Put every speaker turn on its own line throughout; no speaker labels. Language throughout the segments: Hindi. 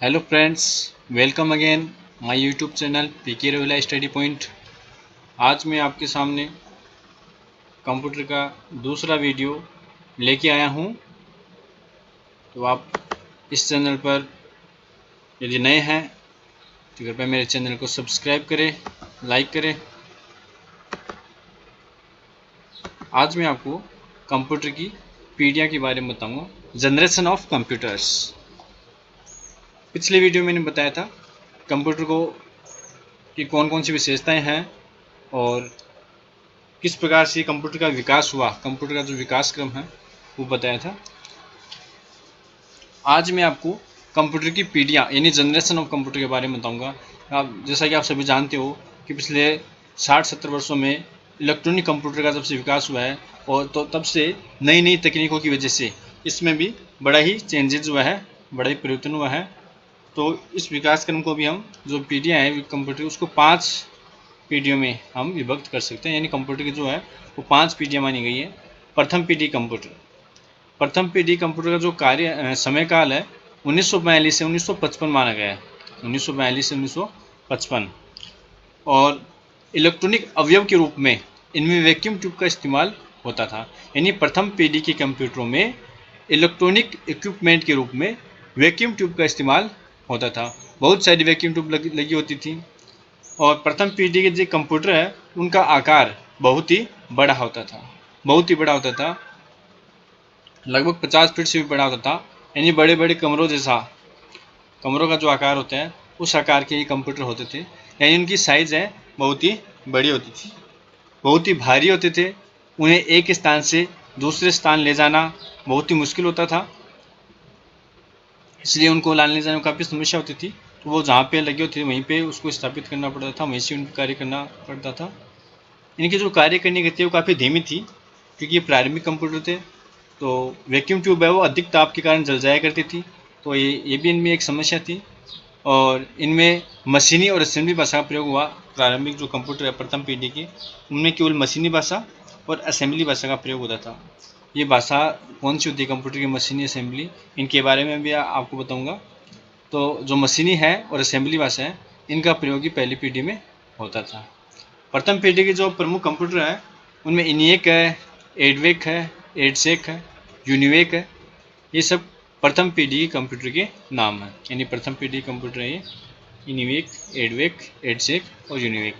Hello friends, welcome again my YouTube channel PK Rohila study point. आज मैं आपके सामने कंप्यूटर का दूसरा वीडियो लेके आया हूँ। तो आप इस चैनल पर यदि नए हैं तो कृपया मेरे चैनल को सब्सक्राइब करें, लाइक करें। आज मैं आपको कंप्यूटर की पीढ़ियाँ के बारे में बताऊँगा, जनरेशन ऑफ कंप्यूटर्स। पिछले वीडियो में मैंने बताया था कंप्यूटर को कि कौन कौन सी विशेषताएं हैं और किस प्रकार से कंप्यूटर का विकास हुआ, कंप्यूटर का जो विकास क्रम है वो बताया था। आज मैं आपको कंप्यूटर की पीढ़ियाँ यानी जनरेशन ऑफ कंप्यूटर के बारे में बताऊंगा। जैसा कि आप सभी जानते हो कि पिछले 60-70 वर्षों में इलेक्ट्रॉनिक कंप्यूटर का जब से विकास हुआ है और तो तब से नई नई तकनीकों की वजह से इसमें भी बड़ा ही चेंजेज हुआ है, बड़ा ही परिवर्तन हुआ है। तो इस विकास क्रम को भी हम जो पीढ़ियाँ हैं कंप्यूटर उसको 5 पीढ़ियों में हम विभक्त कर सकते हैं। यानी कंप्यूटर की जो है वो 5 पीढ़ियाँ मानी गई है। प्रथम पीढ़ी कंप्यूटर, प्रथम पीढ़ी कंप्यूटर का जो समय काल है 1942 से 1955 माना गया है। 1942 से 1955। और इलेक्ट्रॉनिक अवयव के रूप में इनमें वैक्यूम ट्यूब का इस्तेमाल होता था। यानी प्रथम पीढ़ी के कंप्यूटरों में इलेक्ट्रॉनिक इक्विपमेंट के रूप में वैक्यूम ट्यूब का इस्तेमाल होता था। बहुत सारी वैक्यूम ट्यूब लगी होती थी। और प्रथम पीढ़ी के जो कंप्यूटर है उनका आकार बहुत ही बड़ा होता था, बहुत ही बड़ा होता था, लगभग 50 फीट से भी बड़ा होता था। यानी बड़े बड़े कमरों जैसा, कमरों का जो आकार होता है उस आकार के ये कंप्यूटर होते थे। यानी उनकी साइज़ है बहुत ही बड़ी होती थी, बहुत ही भारी होते थे। उन्हें एक स्थान से दूसरे स्थान ले जाना बहुत ही मुश्किल होता था, इसलिए उनको लाने ले जाने में काफ़ी समस्या होती थी। तो वो जहाँ पे लगे होते थे वहीं पे उसको स्थापित करना पड़ता था, वहीं से उनका कार्य करना पड़ता था। इनकी जो कार्य करने की गति है वो काफ़ी धीमी थी क्योंकि ये प्रारंभिक कंप्यूटर थे। तो वैक्यूम ट्यूब है वो अधिक ताप के कारण जल जाया करती थी, तो ये भी इनमें एक समस्या थी। और इनमें मशीनी और असेंबली भाषा का प्रयोग हुआ। प्रारंभिक जो कंप्यूटर है प्रथम पीढ़ी की, उनमें केवल मशीनी भाषा और असेंबली भाषा का प्रयोग होता था। ये भाषा कौन सी होती है कंप्यूटर की, मशीनी, असेंबली, इनके बारे में भी आपको बताऊँगा। तो जो मशीनी है और असेंबली भाषा है इनका प्रयोग ही पहली पीढ़ी में होता था। प्रथम पीढ़ी के जो प्रमुख कंप्यूटर हैं उनमें इनिएक है, एडवेक है, एडसेक है, यूनिवेक है। ये सब प्रथम पीढ़ी के कंप्यूटर के नाम हैं। यानी प्रथम पीढ़ी कंप्यूटर है ये इनिवेक, एडवेक, एडसेक और यूनिवेक।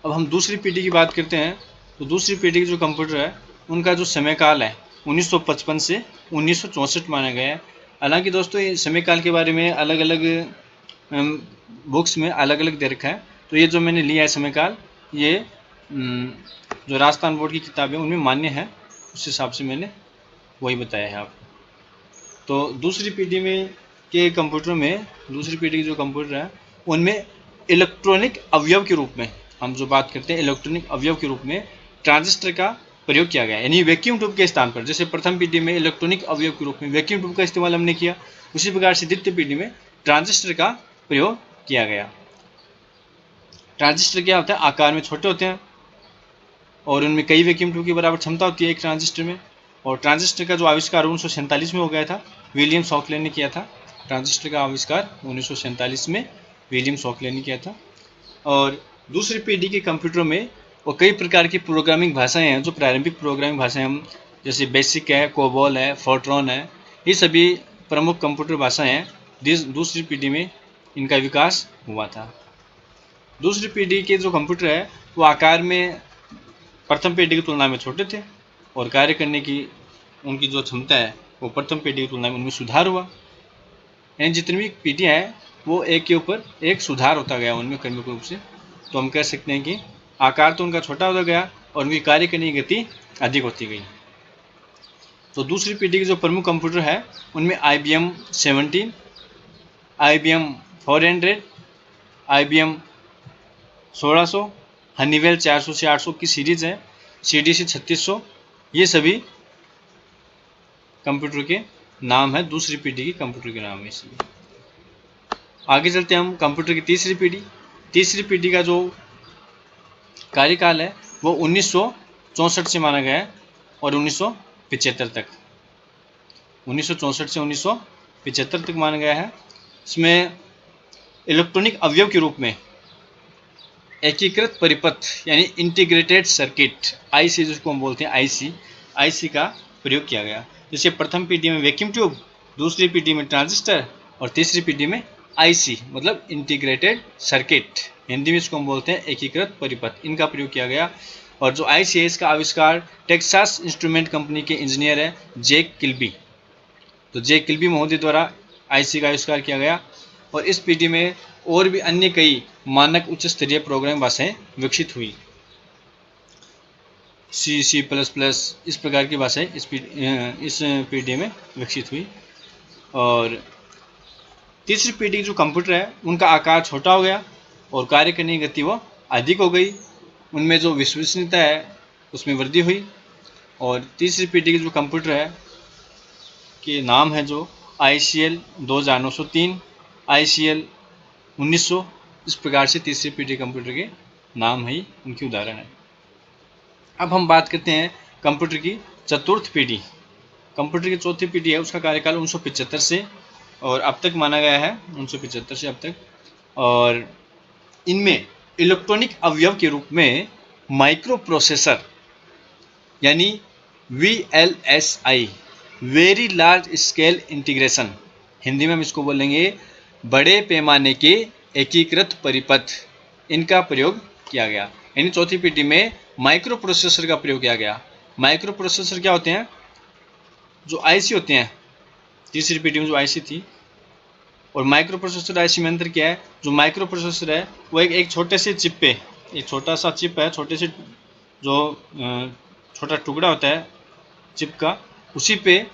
अब हम दूसरी पीढ़ी की बात करते हैं। तो दूसरी पीढ़ी के जो कंप्यूटर है उनका जो समय काल है 1955 से 1964 माना गया है। हालांकि दोस्तों ये समय काल के बारे में अलग अलग बुक्स में अलग अलग दे रखा है। तो ये जो मैंने लिया है समय काल, ये जो राजस्थान बोर्ड की किताबें उनमें मान्य है, उस हिसाब से मैंने वही बताया है आपको। तो दूसरी पीढ़ी में के कंप्यूटर में, दूसरी पीढ़ी के जो कंप्यूटर है उनमें इलेक्ट्रॉनिक अवयव के रूप में, हम जो बात करते हैं इलेक्ट्रॉनिक अवयव के रूप में ट्रांजिस्टर का प्रयोग किया गया। यानी वैक्यूम ट्यूब के स्थान पर, जैसे प्रथम पीढ़ी में इलेक्ट्रॉनिक अवयव के रूप में वैक्यूम ट्यूब का इस्तेमाल हमने किया, उसी प्रकार से द्वितीय पीढ़ी में ट्रांजिस्टर का प्रयोग किया गया। ट्रांजिस्टर क्या होता है, आकार में छोटे होते हैं और उनमें कई वैक्यूम ट्यूब की बराबर क्षमता होती है एक ट्रांजिस्टर में। और ट्रांजिस्टर का जो आविष्कार 1947 में हो गया था, विलियम शॉकले ने किया था। ट्रांजिस्टर का आविष्कार 1947 में विलियम शॉकले ने किया था। और दूसरी पीढ़ी के कंप्यूटरों में वो कई प्रकार की प्रोग्रामिंग भाषाएं हैं। जो प्रारंभिक प्रोग्रामिंग भाषाएं हम जैसे बेसिक है, कोबॉल है, फोर्ट्रॉन है, ये सभी प्रमुख कंप्यूटर भाषाएं हैं। दूसरी पीढ़ी में इनका विकास हुआ था। दूसरी पीढ़ी के जो कंप्यूटर है वो आकार में प्रथम पीढ़ी की तुलना में छोटे थे और कार्य करने की उनकी जो क्षमता है वो प्रथम पीढ़ी की तुलना में उनमें सुधार हुआ। यानी जितनी भी पीढ़ियाँ हैं वो एक के ऊपर एक सुधार होता गया उनमें क्रमिक रूप से। तो हम कह सकते हैं कि आकार तो उनका छोटा होता गया और उनकी कार्य करने की गति अधिक होती गई। तो दूसरी पीढ़ी के जो प्रमुख कंप्यूटर है उनमें IBM 17, IBM 400, IBM 1600, हनीवेल 400 से 800 की सीरीज़ है, CDC 3600, ये सभी कंप्यूटर के नाम है, दूसरी पीढ़ी के कंप्यूटर के नाम है। इसलिए आगे चलते हैं हम कंप्यूटर की तीसरी पीढ़ी। तीसरी पीढ़ी का जो कार्यकाल है वो 1964 से माना गया है और 1975 तक, 1964 से 75 तक माना गया है। इसमें इलेक्ट्रॉनिक अवयव के रूप में एकीकृत परिपथ यानी इंटीग्रेटेड सर्किट आईसी, जिसको हम बोलते हैं आईसी का प्रयोग किया गया। जैसे प्रथम पीढ़ी में वैक्यूम ट्यूब, दूसरी पीढ़ी में ट्रांजिस्टर और तीसरी पीढ़ी में आईसी मतलब इंटीग्रेटेड सर्किट, हिंदी में इसको हम बोलते हैं एकीकृत परिपथ, इनका प्रयोग किया गया। और जो आईसी है इसका आविष्कार टेक्सास इंस्ट्रूमेंट कंपनी के इंजीनियर है जैक किल्बी, तो जैक किल्बी महोदय द्वारा आईसी का आविष्कार किया गया। और इस पीढ़ी में और भी अन्य कई मानक उच्च स्तरीय प्रोग्राम भाषाएं विकसित हुई, C++, इस प्रकार की भाषाएं इस पीढ़ी में विकसित हुई। और तीसरी पीढ़ी के जो कंप्यूटर है उनका आकार छोटा हो गया और कार्य करने की गति वो अधिक हो गई, उनमें जो विश्वसनीयता है उसमें वृद्धि हुई। और तीसरी पीढ़ी के जो कंप्यूटर है के नाम है जो ICL 2903, ICL 1900, इस प्रकार से तीसरी पीढ़ी कंप्यूटर के नाम है, उनकी उदाहरण है। अब हम बात करते हैं कंप्यूटर की चतुर्थ पीढ़ी। कंप्यूटर की चौथी पीढ़ी है उसका कार्यकाल 1975 से और अब तक माना गया है, 1975 से अब तक। और इनमें इलेक्ट्रॉनिक अवयव के रूप में माइक्रो प्रोसेसर यानी VLSI, very large scale integration, Hindi में हम इसको बोलेंगे बड़े पैमाने के एकीकृत परिपथ, इनका प्रयोग किया गया। यानी चौथी पीढ़ी में माइक्रो प्रोसेसर का प्रयोग किया गया। माइक्रो प्रोसेसर क्या होते हैं? जो आईसी होते हैं, तीसरी पीढ़ी में जो आईसी थी, और माइक्रो प्रोसेसर आईसी में अंतर क्या है? जो माइक्रो प्रोसेसर है वो एक छोटे से चिप पे, एक छोटा सा चिप है, छोटे से जो छोटा टुकड़ा होता है चिप का, उसी पे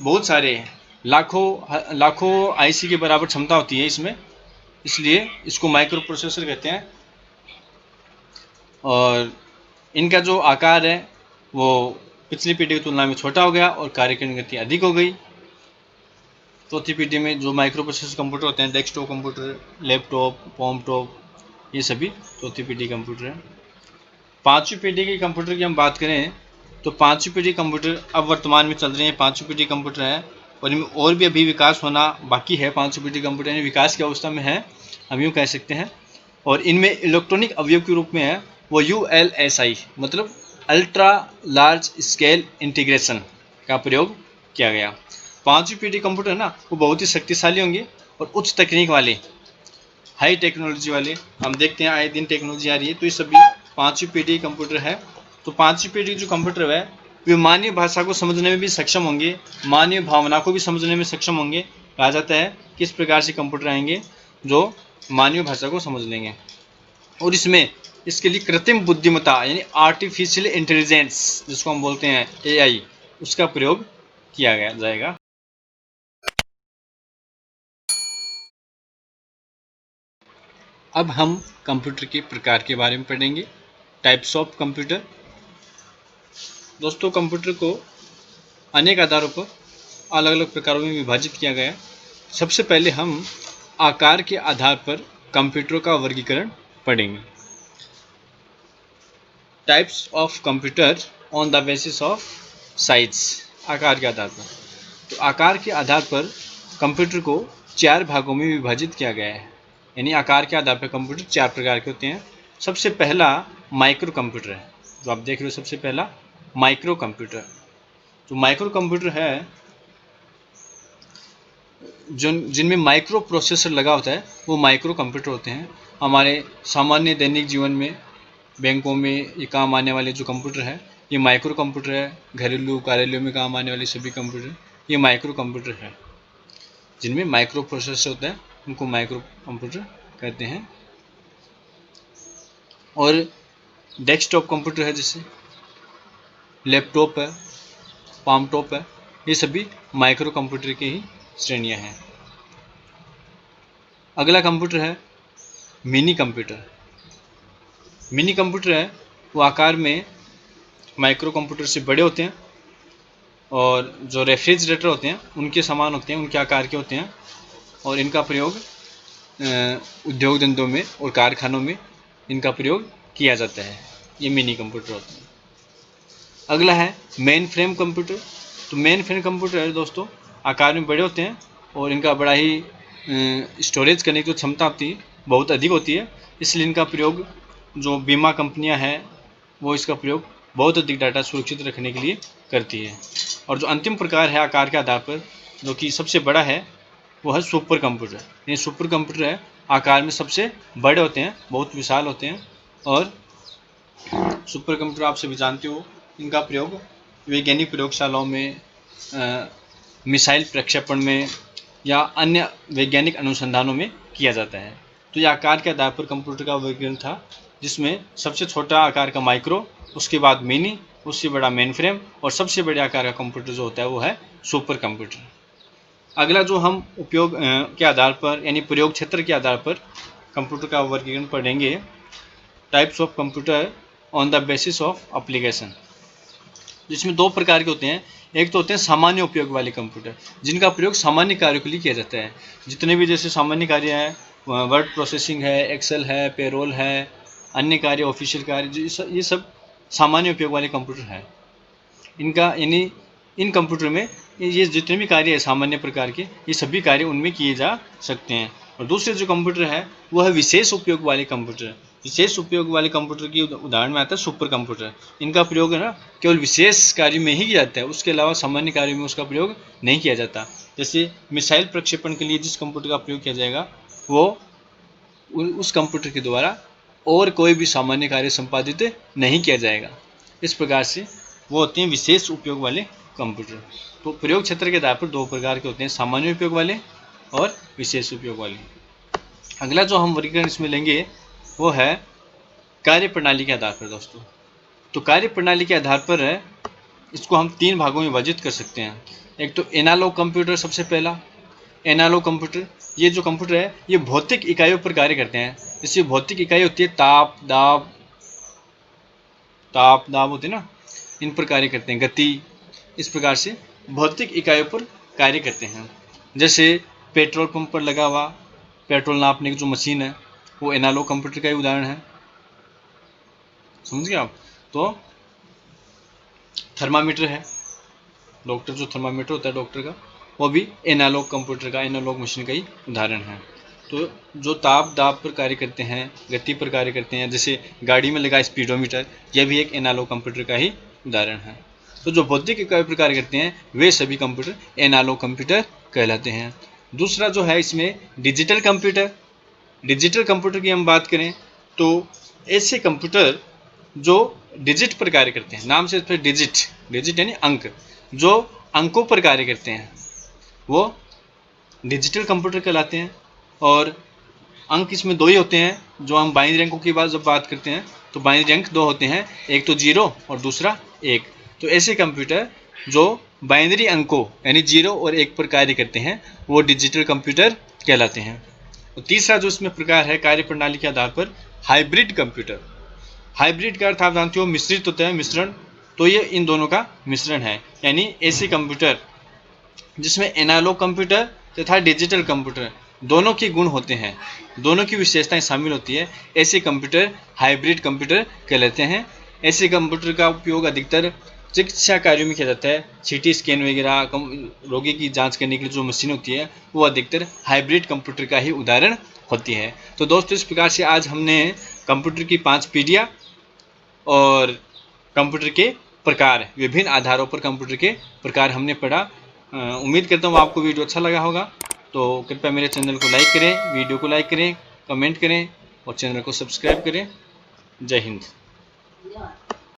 बहुत सारे लाखों आईसी के बराबर क्षमता होती है इसमें, इसलिए इसको माइक्रो प्रोसेसर कहते हैं। और इनका जो आकार है वो पिछली पीढ़ी की तुलना में छोटा हो गया और कार्य करने की गति अधिक हो गई। चौथी पीढ़ी में जो माइक्रो प्रोसेसर कंप्यूटर होते हैं, डेस्कटॉप कंप्यूटर, लैपटॉप, पॉमटॉप, ये सभी चौथी पीढ़ी कंप्यूटर है। पांचवी पीढ़ी के कंप्यूटर की हम बात करें तो पांचवी पीढ़ी कंप्यूटर अब वर्तमान में चल रहे हैं, पांचवी पीढ़ी कंप्यूटर है और इनमें और भी अभी विकास होना बाकी है। पांचवी पीढ़ी कंप्यूटर यानी विकास की अवस्था में है, हम यूँ कह सकते हैं। और इनमें इलेक्ट्रॉनिक अवयव के रूप में है वो ULSI मतलब अल्ट्रा लार्ज स्केल इंटीग्रेशन का प्रयोग किया गया। पांचवी पीढ़ी कंप्यूटर ना वो बहुत ही शक्तिशाली होंगे और उच्च तकनीक वाले, हाई टेक्नोलॉजी वाले, हम देखते हैं आए दिन टेक्नोलॉजी आ रही है, तो ये सभी पांचवी पीढ़ी कंप्यूटर है। तो पांचवी पीढ़ी जो कंप्यूटर है वे मानवीय भाषा को समझने में भी सक्षम होंगे, मानवीय भावना को भी समझने में सक्षम होंगे। कहा जाता है किस प्रकार से कंप्यूटर आएंगे जो मानवीय भाषा को समझ लेंगे, और इसमें इसके लिए कृत्रिम बुद्धिमत्ता यानी आर्टिफिशियल इंटेलिजेंस, जिसको हम बोलते हैं AI, उसका प्रयोग किया जाएगा। अब हम कंप्यूटर के प्रकार के बारे में पढ़ेंगे, टाइप्स ऑफ कंप्यूटर। दोस्तों, कंप्यूटर को अनेक आधारों पर अलग अलग प्रकारों में विभाजित किया गया है। सबसे पहले हम आकार के आधार पर कंप्यूटर का वर्गीकरण पढ़ेंगे। Types of computer on the basis of size, आकार के आधार पर। तो आकार के आधार पर कंप्यूटर को 4 भागों में विभाजित किया गया है, यानी आकार के आधार पर कंप्यूटर 4 प्रकार के होते हैं। सबसे पहला माइक्रो कंप्यूटर है, जो आप देख रहे हो, सबसे पहला माइक्रो कंप्यूटर। जो माइक्रो कंप्यूटर है जिनमें माइक्रो प्रोसेसर लगा होता है वो माइक्रो कंप्यूटर होते हैं। हमारे सामान्य दैनिक जीवन में, बैंकों में ये काम आने वाले जो कंप्यूटर है ये माइक्रो कंप्यूटर है। घरेलू कार्यालयों में काम आने वाले सभी कंप्यूटर ये माइक्रो कंप्यूटर है। जिनमें माइक्रो प्रोसेसर होता है उनको माइक्रो कंप्यूटर कहते हैं। और डेस्कटॉप कंप्यूटर है, जैसे लैपटॉप है, पामटॉप है, ये सभी माइक्रो कंप्यूटर की ही श्रेणियां हैं। अगला कंप्यूटर है मिनी कंप्यूटर। मिनी कंप्यूटर है वो आकार में माइक्रो कंप्यूटर से बड़े होते हैं और जो रेफ्रिजरेटर होते हैं उनके समान होते हैं, उनके आकार के होते हैं, और इनका प्रयोग उद्योग धंधों में और कारखानों में इनका प्रयोग किया जाता है। ये मिनी कंप्यूटर होते हैं। अगला है मेन फ्रेम कंप्यूटर। तो मेन फ्रेम कंप्यूटर है दोस्तों, आकार में बड़े होते हैं और इनका बड़ा ही स्टोरेज करने की जो क्षमता होती है बहुत अधिक होती है, इसलिए इनका प्रयोग जो बीमा कंपनियां हैं वो इसका प्रयोग बहुत अधिक डाटा सुरक्षित रखने के लिए करती है। और जो अंतिम प्रकार है आकार के आधार पर, जो कि सबसे बड़ा है, वो है सुपर कंप्यूटर। ये सुपर कंप्यूटर है, आकार में सबसे बड़े होते हैं, बहुत विशाल होते हैं। और सुपर कंप्यूटर आप सभी जानते हो, इनका प्रयोग वैज्ञानिक प्रयोगशालाओं में, मिसाइल प्रक्षेपण में या अन्य वैज्ञानिक अनुसंधानों में किया जाता है। तो ये आकार के आधार पर कंप्यूटर का वर्गीकरण था, जिसमें सबसे छोटा आकार का माइक्रो, उसके बाद मिनी, उससे बड़ा मेन फ्रेम और सबसे बड़े आकार का कंप्यूटर जो होता है वो है सुपर कंप्यूटर। अगला जो हम उपयोग के आधार पर यानी प्रयोग क्षेत्र के आधार पर कंप्यूटर का वर्गीकरण पढ़ेंगे, types of computer on the basis of application, जिसमें दो प्रकार के होते हैं। एक तो होते हैं सामान्य उपयोग वाले कंप्यूटर, जिनका प्रयोग सामान्य कार्यों के लिए किया जाता है। जितने भी जैसे सामान्य कार्य हैं, वर्ड प्रोसेसिंग है, एक्सेल है, पेरोल है, अन्य कार्य, ऑफिशियल कार्य, ये सब सामान्य उपयोग वाले कंप्यूटर हैं। इनका यानी इन कंप्यूटर में ये जितने भी कार्य है सामान्य प्रकार के, ये सभी कार्य उनमें किए जा सकते हैं। और दूसरे जो कंप्यूटर है वो है विशेष उपयोग वाले कंप्यूटर। विशेष उपयोग वाले कंप्यूटर की उदाहरण में आता है सुपर कंप्यूटर। इनका प्रयोग है ना केवल विशेष कार्य में ही किया जाता है, उसके अलावा सामान्य कार्य में उसका प्रयोग नहीं किया जाता। जैसे मिसाइल प्रक्षेपण के लिए जिस कंप्यूटर का प्रयोग किया जाएगा वो उस कंप्यूटर के द्वारा और कोई भी सामान्य कार्य संपादित नहीं किया जाएगा। इस प्रकार से वो होते हैं विशेष उपयोग वाले कंप्यूटर। तो प्रयोग क्षेत्र के आधार पर दो प्रकार के होते हैं, सामान्य उपयोग वाले और विशेष उपयोग वाले। अगला जो हम वर्गीकरण इसमें लेंगे वो है कार्य प्रणाली के आधार पर दोस्तों। तो कार्य प्रणाली के आधार पर है, इसको हम तीन भागों में विभाजित कर सकते हैं। एक तो एनालॉग कंप्यूटर, सबसे पहला एनालॉग कंप्यूटर। ये जो कंप्यूटर है ये भौतिक इकाइयों पर कार्य करते हैं। जैसे भौतिक इकाई होती है ताप दाब होती है ना, इन पर कार्य करते हैं, गति, इस प्रकार से भौतिक इकाइयों पर कार्य करते हैं। जैसे पेट्रोल पंप पर लगा हुआ पेट्रोल नापने की जो मशीन है वो एनालॉग कंप्यूटर का ही उदाहरण है, समझ गए आप। तो थर्मामीटर है, डॉक्टर जो थर्मामीटर होता है डॉक्टर का, वो भी एनालॉग कंप्यूटर का, एनालॉग मशीन का ही उदाहरण है। तो जो ताप दाब पर कार्य करते हैं, गति पर कार्य करते हैं, जैसे गाड़ी में लगा स्पीडोमीटर, यह भी एक एनालॉग कंप्यूटर का ही उदाहरण है। तो जो भौतिक इकाई पर कार्य करते हैं वे सभी कंप्यूटर एनालॉग कंप्यूटर कहलाते हैं। दूसरा जो है इसमें डिजिटल कंप्यूटर। डिजिटल कंप्यूटर की हम बात करें तो ऐसे कंप्यूटर जो डिजिट पर कार्य करते हैं, नाम से फिर डिजिट यानी अंक, जो अंकों पर कार्य करते हैं वो डिजिटल कंप्यूटर कहलाते हैं। और अंक इसमें दो ही होते हैं, जो हम बाइनरी अंकों की जब बात करते हैं तो बाइनरी अंक दो होते हैं, एक तो 0 और दूसरा 1। तो ऐसे कंप्यूटर जो बाइनरी अंकों यानी 0 और 1 पर कार्य करते हैं वो डिजिटल कंप्यूटर कहलाते हैं। और तीसरा जो इसमें प्रकार है कार्य प्रणाली के आधार पर, हाइब्रिड कंप्यूटर। हाइब्रिड का अर्थ आप जानते हो मिश्रित होता है, मिश्रण। तो ये इन दोनों का मिश्रण है, यानी ऐसे कंप्यूटर जिसमें एनालॉग कंप्यूटर तथा डिजिटल कंप्यूटर दोनों के गुण होते हैं, दोनों की विशेषताएं शामिल होती है, ऐसे कंप्यूटर हाइब्रिड कंप्यूटर कहलाते हैं। ऐसे कंप्यूटर का उपयोग अधिकतर चिकित्सा कार्यों में किया जाता है। सीटी स्कैन वगैरह, रोगी की जांच करने के लिए जो मशीन होती है वो अधिकतर हाइब्रिड कंप्यूटर का ही उदाहरण होती है। तो दोस्तों इस प्रकार से आज हमने कंप्यूटर की 5 पीढ़ियाँ और कंप्यूटर के प्रकार, विभिन्न आधारों पर कंप्यूटर के प्रकार हमने पढ़ा। उम्मीद करता हूँ आपको वीडियो अच्छा लगा होगा। तो कृपया मेरे चैनल को लाइक करें, वीडियो को लाइक करें, कमेंट करें और चैनल को सब्सक्राइब करें। जय हिंद।